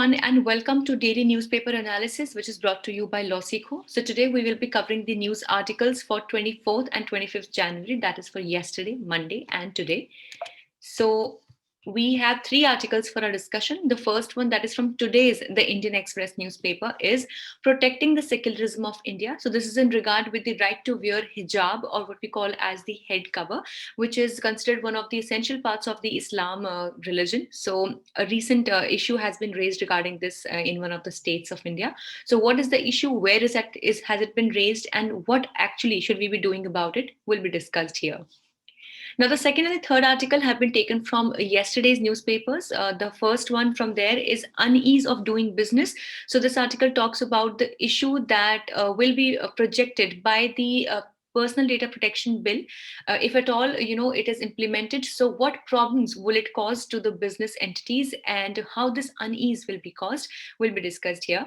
everyone, and welcome to Daily Newspaper Analysis, which is brought to you by LawSikho. So today we will be covering the news articles for 24th and 25th January, that is for yesterday, Monday, and today. So we have three articles for our discussion. The first one, that is from today's The Indian Express newspaper, is Protecting the Secularism of India. So this is in regard with the right to wear hijab, or what we call as the head cover, which is considered one of the essential parts of the Islam religion. So a recent issue has been raised regarding this in one of the states of India. So what is the issue? Where has it been raised, and what actually should we be doing about it will be discussed here. Now, the second and the third article have been taken from yesterday's newspapers. The first one from there is Unease of Doing Business. So this article talks about the issue that will be projected by the personal data protection bill, if at all it is implemented. So what problems will it cause to the business entities, and how this unease will be caused will be discussed here.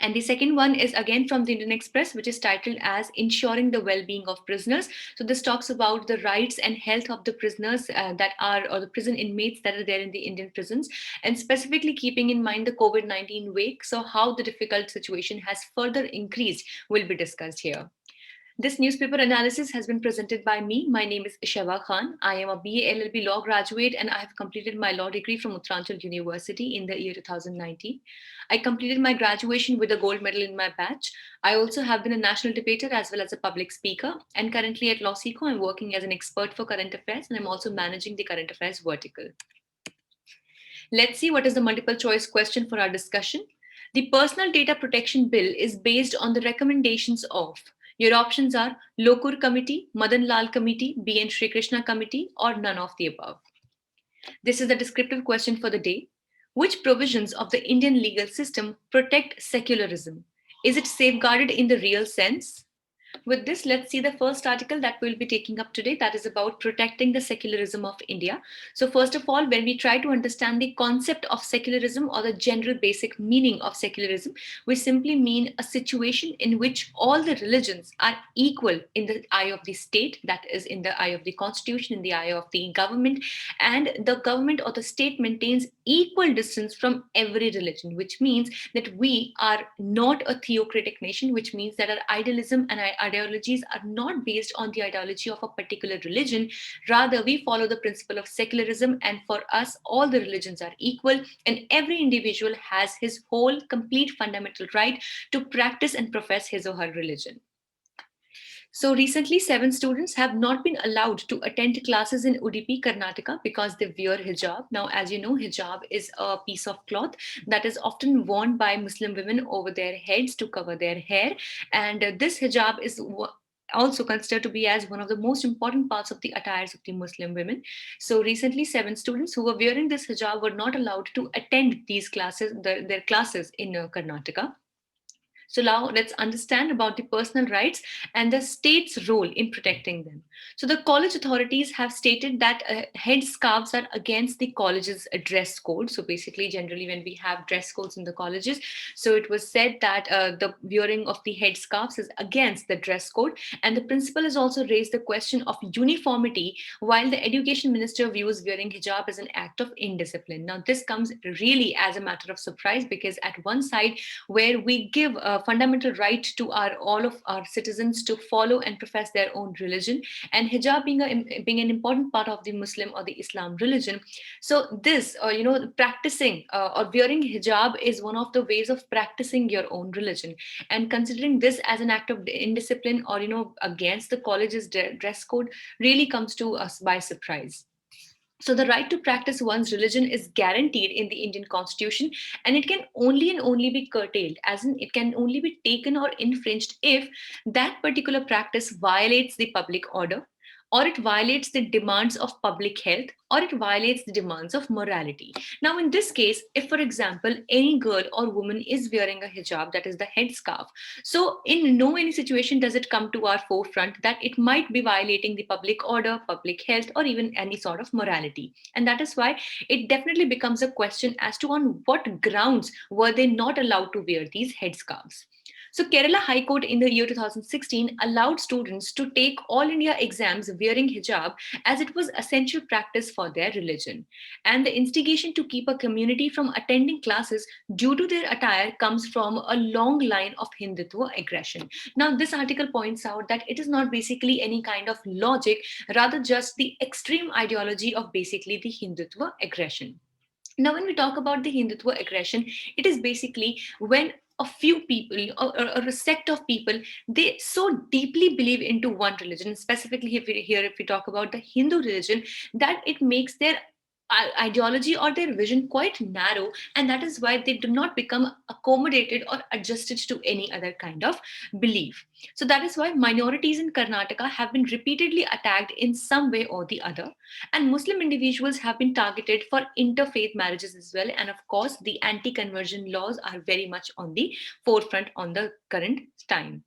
And the second one is again from the Indian Express, which is titled as Ensuring the Well-being of Prisoners. So this talks about the rights and health of the prisoners or the prison inmates that are there in the Indian prisons, and specifically keeping in mind the COVID-19 wave. So how the difficult situation has further increased will be discussed here. This newspaper analysis has been presented by me. My name is Sheva Khan. I am a BA LLB law graduate, and I have completed my law degree from Untitled University in the year 2019. I completed my graduation with a gold medal in my batch. I also have been a national debater as well as a public speaker, and currently at LawSikho, I'm working as an expert for current affairs, and I'm also managing the current affairs vertical. Let's see what is the multiple choice question for our discussion. The Personal Data Protection Bill is based on the recommendations of. Your options are Lokur Committee, Madan Lal Committee, B.N. Sri Krishna Committee, or none of the above. This is the descriptive question for the day. Which provisions of the Indian legal system protect secularism? Is it safeguarded in the real sense? With this, let's see the first article that we'll be taking up today, that is about protecting the secularism of India. So first of all, when we try to understand the concept of secularism, or the general basic meaning of secularism, we simply mean a situation in which all the religions are equal in the eye of the state, that is in the eye of the constitution, in the eye of the government, and the government or the state maintains equal distance from every religion, which means that we are not a theocratic nation, which means that our idealism and our ideologies are not based on the ideology of a particular religion. Rather, we follow the principle of secularism, and for us, all the religions are equal, and every individual has his whole complete fundamental right to practice and profess his or her religion. So recently, 7 students have not been allowed to attend classes in Udupi, Karnataka, because they wear hijab. Now, as you know, hijab is a piece of cloth that is often worn by Muslim women over their heads to cover their hair. And this hijab is also considered to be as one of the most important parts of the attires of the Muslim women. So recently, 7 students who were wearing this hijab were not allowed to attend these classes, their classes in Karnataka. So now let's understand about the personal rights and the state's role in protecting them. So the college authorities have stated that headscarves are against the college's dress code. So basically, generally when we have dress codes in the colleges, so it was said that the wearing of the headscarves is against the dress code. And the principal has also raised the question of uniformity, while the education minister views wearing hijab as an act of indiscipline. Now this comes really as a matter of surprise, because at one side, where we give a fundamental right to all of our citizens to follow and profess their own religion, and hijab being an important part of the Muslim or the Islam religion. So this, practicing or wearing hijab is one of the ways of practicing your own religion, and considering this as an act of indiscipline or against the college's dress code really comes to us by surprise. So the right to practice one's religion is guaranteed in the Indian Constitution, and it can only and only be curtailed, as in it can only be taken or infringed if that particular practice violates the public order, or it violates the demands of public health, or it violates the demands of morality. Now, in this case, if, for example, any girl or woman is wearing a hijab, that is the headscarf, so in no any situation does it come to our forefront that it might be violating the public order, public health, or even any sort of morality. And that is why it definitely becomes a question as to on what grounds were they not allowed to wear these headscarves. So Kerala High Court in the year 2016 allowed students to take all India exams wearing hijab as it was essential practice for their religion. And the instigation to keep a community from attending classes due to their attire comes from a long line of Hindutva aggression. Now, this article points out that it is not basically any kind of logic, rather just the extreme ideology of basically the Hindutva aggression. Now, when we talk about the Hindutva aggression, it is basically when a few people or a sect of people, they so deeply believe into one religion, specifically if we talk about the Hindu religion, that it makes their ideology or their vision quite narrow, and that is why they do not become accommodated or adjusted to any other kind of belief. So that is why minorities in Karnataka have been repeatedly attacked in some way or the other, and Muslim individuals have been targeted for interfaith marriages as well. And of course, the anti conversion laws are very much on the forefront on the current time.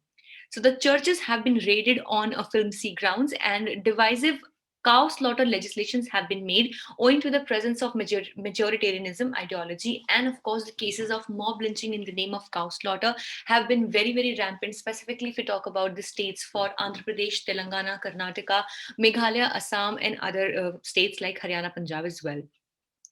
So the churches have been raided on a filmsy grounds, and divisive cow slaughter legislations have been made owing to the presence of majoritarianism ideology. And of course, the cases of mob lynching in the name of cow slaughter have been very, very rampant, specifically if we talk about the states for Andhra Pradesh, Telangana, Karnataka, Meghalaya, Assam, and other states like Haryana, Punjab as well.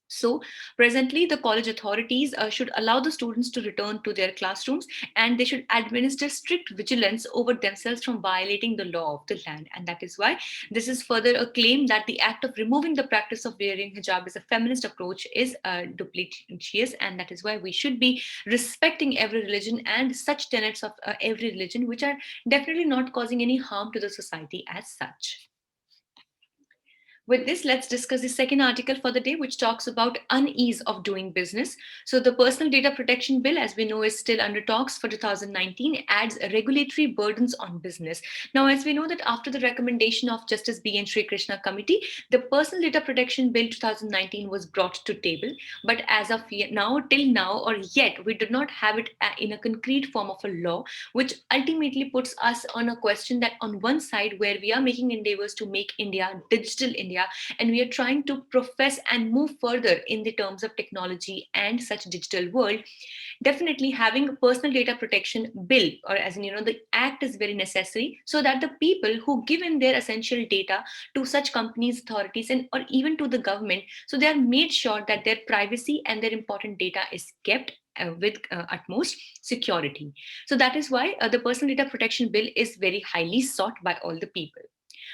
So, presently, the college authorities should allow the students to return to their classrooms, and they should administer strict vigilance over themselves from violating the law of the land. And that is why this is further a claim that the act of removing the practice of wearing hijab as a feminist approach is duplicitous, and that is why we should be respecting every religion and such tenets of every religion, which are definitely not causing any harm to the society as such. With this, let's discuss the second article for the day, which talks about unease of doing business. So, the Personal Data Protection Bill, as we know, is still under talks for 2019, adds regulatory burdens on business. Now, as we know that after the recommendation of Justice B. N. Sri Krishna Committee, the Personal Data Protection Bill 2019 was brought to table. But as of now, till now, or yet, we do not have it in a concrete form of a law, which ultimately puts us on a question that on one side, where we are making endeavors to make India digital India, and we are trying to profess and move further in the terms of technology and such digital world, definitely having a personal data protection bill, or as in, the act is very necessary, so that the people who give in their essential data to such companies, authorities, and or even to the government, so they are made sure that their privacy and their important data is kept with utmost security. So that is why the personal data protection bill is very highly sought by all the people.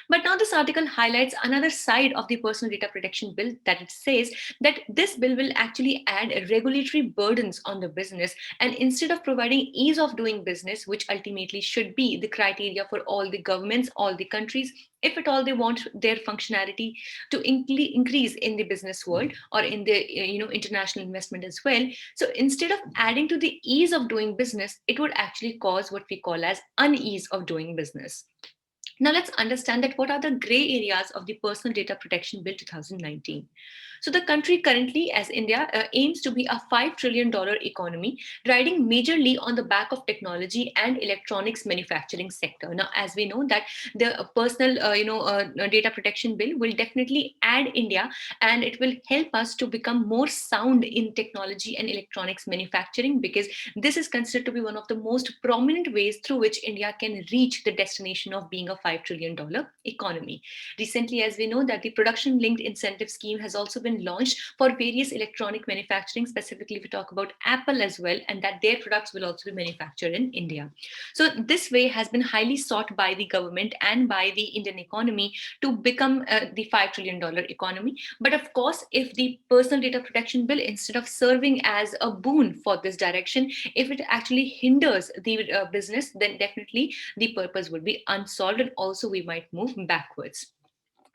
But now this article highlights another side of the personal data protection bill, that it says that this bill will actually add regulatory burdens on the business, and instead of providing ease of doing business, which ultimately should be the criteria for all the governments, all the countries, if at all they want their functionality to increase in the business world or in the international investment as well. So instead of adding to the ease of doing business, it would actually cause what we call as unease of doing business. Now let's understand that what are the gray areas of the Personal Data Protection Bill 2019. So the country currently, as India, aims to be a $5 trillion economy, riding majorly on the back of technology and electronics manufacturing sector. Now, as we know that the personal, data protection bill will definitely add India, and it will help us to become more sound in technology and electronics manufacturing, because this is considered to be one of the most prominent ways through which India can reach the destination of being a $5 trillion economy. Recently, as we know, that the production linked incentive scheme has also been launched for various electronic manufacturing, specifically if we talk about Apple as well, and that their products will also be manufactured in India. So this way has been highly sought by the government and by the Indian economy to become the $5 trillion economy. But of course, if the personal data protection bill, instead of serving as a boon for this direction, if it actually hinders the business, then definitely the purpose would be unsolved, and also we might move backwards.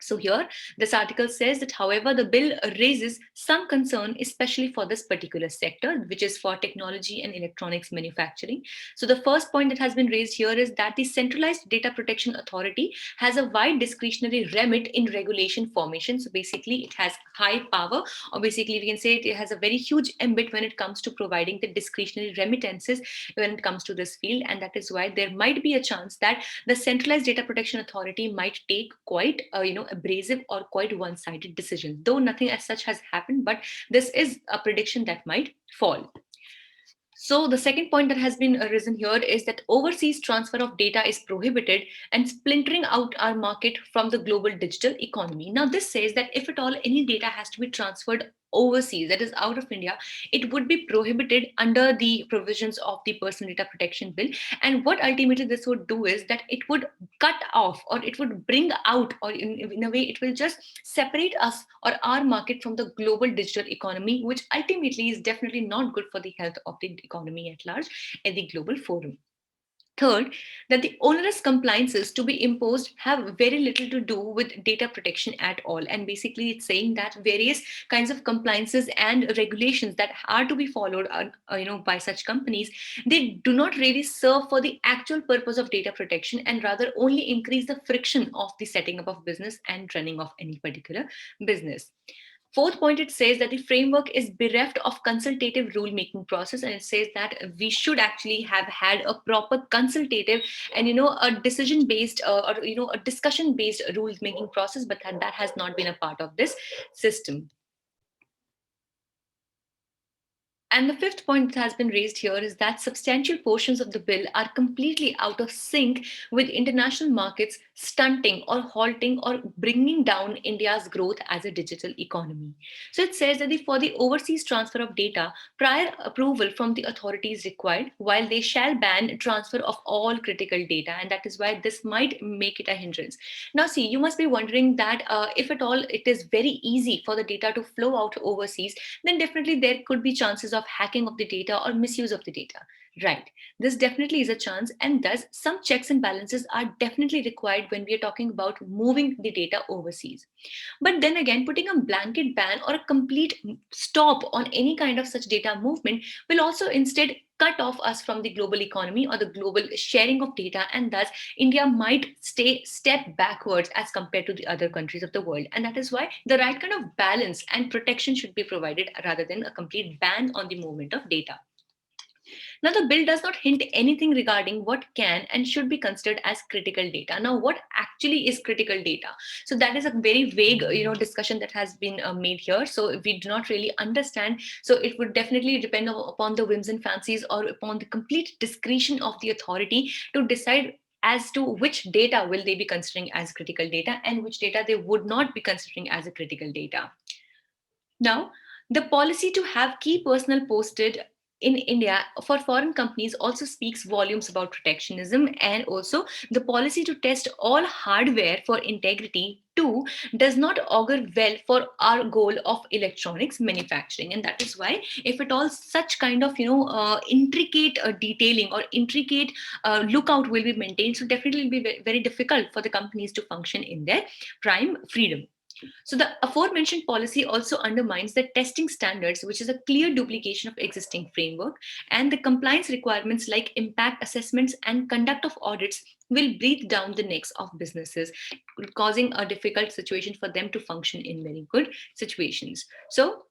So here, this article says that, however, the bill raises some concern, especially for this particular sector, which is for technology and electronics manufacturing. So the first point that has been raised here is that the Centralized Data Protection Authority has a wide discretionary remit in regulation formation. So basically, it has high power, or basically we can say it has a very huge ambit when it comes to providing the discretionary remittances when it comes to this field. And that is why there might be a chance that the Centralized Data Protection Authority might take quite abrasive or quite one-sided decisions, though nothing as such has happened, but this is a prediction that might fall. So the second point that has been risen here is that overseas transfer of data is prohibited and splintering out our market from the global digital economy. Now this says that if at all any data has to be transferred overseas, that is out of India, it would be prohibited under the provisions of the Personal Data Protection Bill. And what ultimately this would do is that it would cut off, or it would bring out, or in a way it will just separate us or our market from the global digital economy, which ultimately is definitely not good for the health of the economy at large at the global forum. Third, that the onerous compliances to be imposed have very little to do with data protection at all. And basically, it's saying that various kinds of compliances and regulations that are to be followed, by such companies, they do not really serve for the actual purpose of data protection, and rather only increase the friction of the setting up of business and running of any particular business. Fourth point, it says that the framework is bereft of consultative rule-making process, and it says that we should actually have had a proper consultative and a decision-based or a discussion-based rule-making process, but that has not been a part of this system. And the fifth point that has been raised here is that substantial portions of the bill are completely out of sync with international markets, stunting or halting or bringing down India's growth as a digital economy. So it says that for the overseas transfer of data, prior approval from the authorities required, while they shall ban transfer of all critical data. And that is why this might make it a hindrance. Now, see, you must be wondering that if at all it is very easy for the data to flow out overseas, then definitely there could be chances of hacking of the data or misuse of the data. Right. This definitely is a chance, and thus some checks and balances are definitely required when we are talking about moving the data overseas. But then again, putting a blanket ban or a complete stop on any kind of such data movement will also instead cut off us from the global economy or the global sharing of data, and thus India might stay step backwards as compared to the other countries of the world. And that is why the right kind of balance and protection should be provided rather than a complete ban on the movement of data. Now, the bill does not hint anything regarding what can and should be considered as critical data. Now, what actually is critical data? So that is a very vague, discussion that has been made here. So we do not really understand. So it would definitely depend upon the whims and fancies or upon the complete discretion of the authority to decide as to which data will they be considering as critical data and which data they would not be considering as a critical data. Now, the policy to have key personnel posted in India for foreign companies also speaks volumes about protectionism, and also the policy to test all hardware for integrity too does not augur well for our goal of electronics manufacturing. And that is why, if at all such kind of intricate detailing or intricate lookout will be maintained, so definitely it will be very difficult for the companies to function in their prime freedom. So the aforementioned policy also undermines the testing standards, which is a clear duplication of existing framework, and the compliance requirements like impact assessments and conduct of audits will breathe down the necks of businesses, causing a difficult situation for them to function in very good situations. So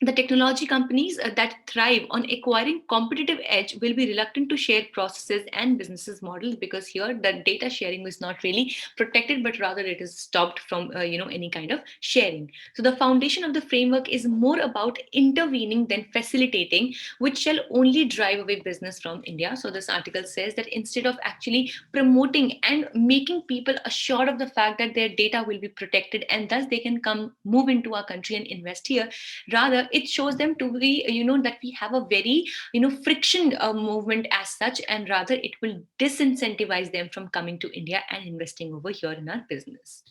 the technology companies that thrive on acquiring competitive edge will be reluctant to share processes and businesses models, because here the data sharing is not really protected, but rather it is stopped from any kind of sharing. So the foundation of the framework is more about intervening than facilitating, which shall only drive away business from India. So this article says that instead of actually promoting and making people assured of the fact that their data will be protected and thus they can come move into our country and invest here, rather it shows them to be that we have a very friction movement as such, and rather it will disincentivize them from coming to India and investing over here in our business.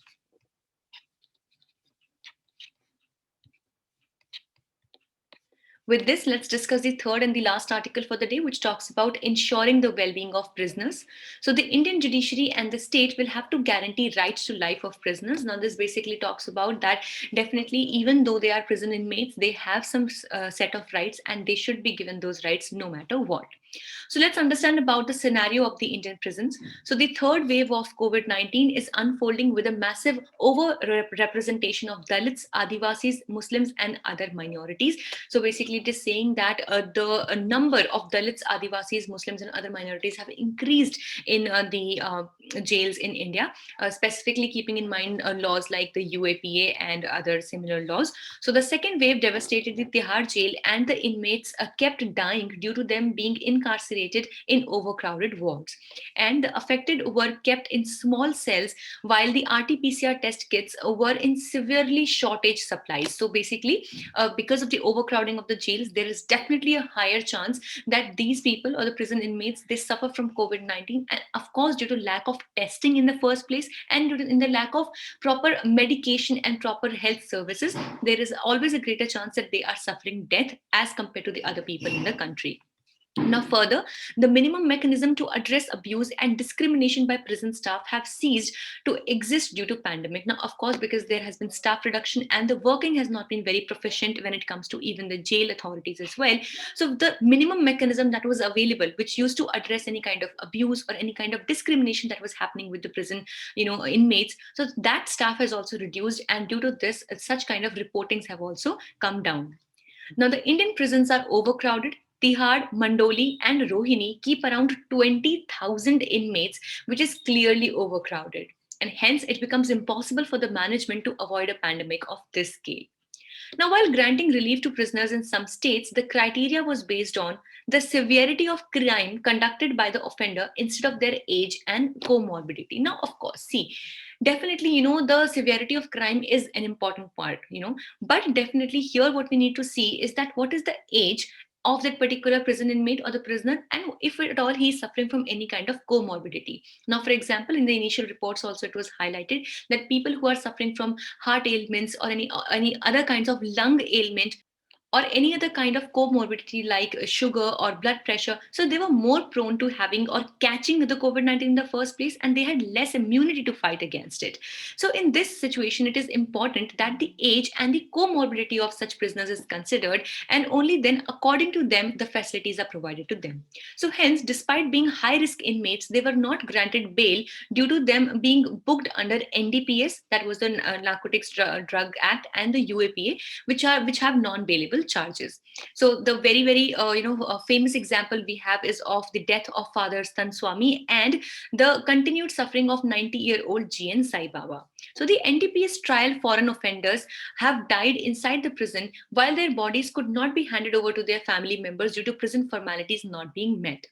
With this, let's discuss the third and the last article for the day, which talks about ensuring the well-being of prisoners. So the Indian judiciary and the state will have to guarantee rights to life of prisoners. Now, this basically talks about that definitely, even though they are prison inmates, they have some set of rights, and they should be given those rights no matter what. So let's understand about the scenario of the Indian prisons. So the third wave of COVID-19 is unfolding with a massive over-representation of Dalits, Adivasis, Muslims, and other minorities. So basically, it is saying that the number of Dalits, Adivasis, Muslims, and other minorities have increased in the jails in India, specifically keeping in mind laws like the UAPA and other similar laws. So the second wave devastated the Tihar jail, and the inmates kept dying due to them being incarcerated in overcrowded wards. And the affected were kept in small cells while the RT-PCR test kits were in severely shortage supplies. So basically, because of the overcrowding of the jails, there is definitely a higher chance that these people or the prison inmates, they suffer from COVID-19, and of course due to lack of testing in the first place, and due to in the lack of proper medication and proper health services, there is always a greater chance that they are suffering death as compared to the other people in the country. Now, further, the minimum mechanism to address abuse and discrimination by prison staff have ceased to exist due to pandemic. Now, of course, because there has been staff reduction and the working has not been very proficient when it comes to even the jail authorities as well. So the minimum mechanism that was available, which used to address any kind of abuse or any kind of discrimination that was happening with the prison, inmates, so that staff has also reduced, and due to this, such kind of reportings have also come down. Now, the Indian prisons are overcrowded. Tihar, Mandoli, and Rohini keep around 20,000 inmates, which is clearly overcrowded. And hence, it becomes impossible for the management to avoid a pandemic of this scale. Now, while granting relief to prisoners in some states, the criteria was based on the severity of crime conducted by the offender instead of their age and comorbidity. Now, of course, see, definitely, the severity of crime is an important part, but definitely here what we need to see is that what is the age of that particular prison inmate or the prisoner, and if at all he is suffering from any kind of comorbidity. Now, for example, in the initial reports also it was highlighted that people who are suffering from heart ailments or any other kinds of lung ailment or any other kind of comorbidity like sugar or blood pressure. So they were more prone to having or catching the COVID-19 in the first place, and they had less immunity to fight against it. So in this situation, it is important that the age and the comorbidity of such prisoners is considered, and only then, according to them, the facilities are provided to them. So hence, despite being high-risk inmates, they were not granted bail due to them being booked under NDPS, that was the Narcotics Drug Act, and the UAPA, which have non-bailable charges. So the very famous example we have is of the death of Father Stan Swami and the continued suffering of 90-year-old GN Sai Baba. So the NDPS trial foreign offenders have died inside the prison while their bodies could not be handed over to their family members due to prison formalities not being met.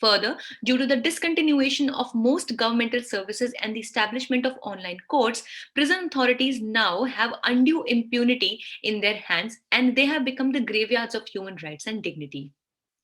Further, due to the discontinuation of most governmental services and the establishment of online courts, prison authorities now have undue impunity in their hands, and they have become the graveyards of human rights and dignity.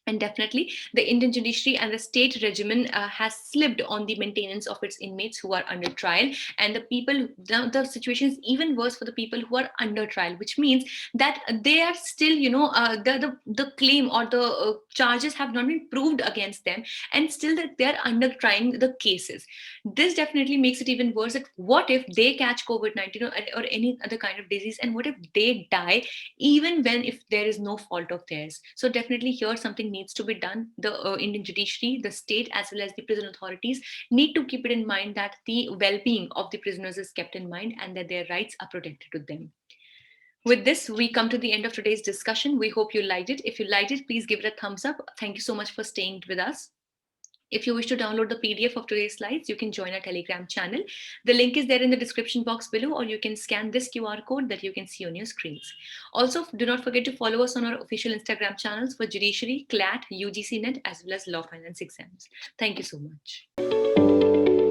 And definitely, the Indian judiciary and the state regimen has slipped on the maintenance of its inmates who are under trial. And the situation is even worse for the people who are under trial, which means that they are still, the claim or the charges have not been proved against them, and still that they are under trying the cases. This definitely makes it even worse. That what if they catch COVID-19 or any other kind of disease, and what if they die, even when if there is no fault of theirs? So definitely here something needs to be done. The Indian judiciary, the state, as well as the prison authorities need to keep it in mind that the well-being of the prisoners is kept in mind and that their rights are protected to them. With this, we come to the end of today's discussion. We hope you liked it. If you liked it, please give it a thumbs up. Thank you so much for staying with us. If you wish to download the PDF of today's slides, you can join our Telegram channel. The link is there in the description box below, or you can scan this QR code that you can see on your screens. Also, do not forget to follow us on our official Instagram channels for Judiciary, CLAT, UGC Net, as well as Law Finance exams. Thank you so much.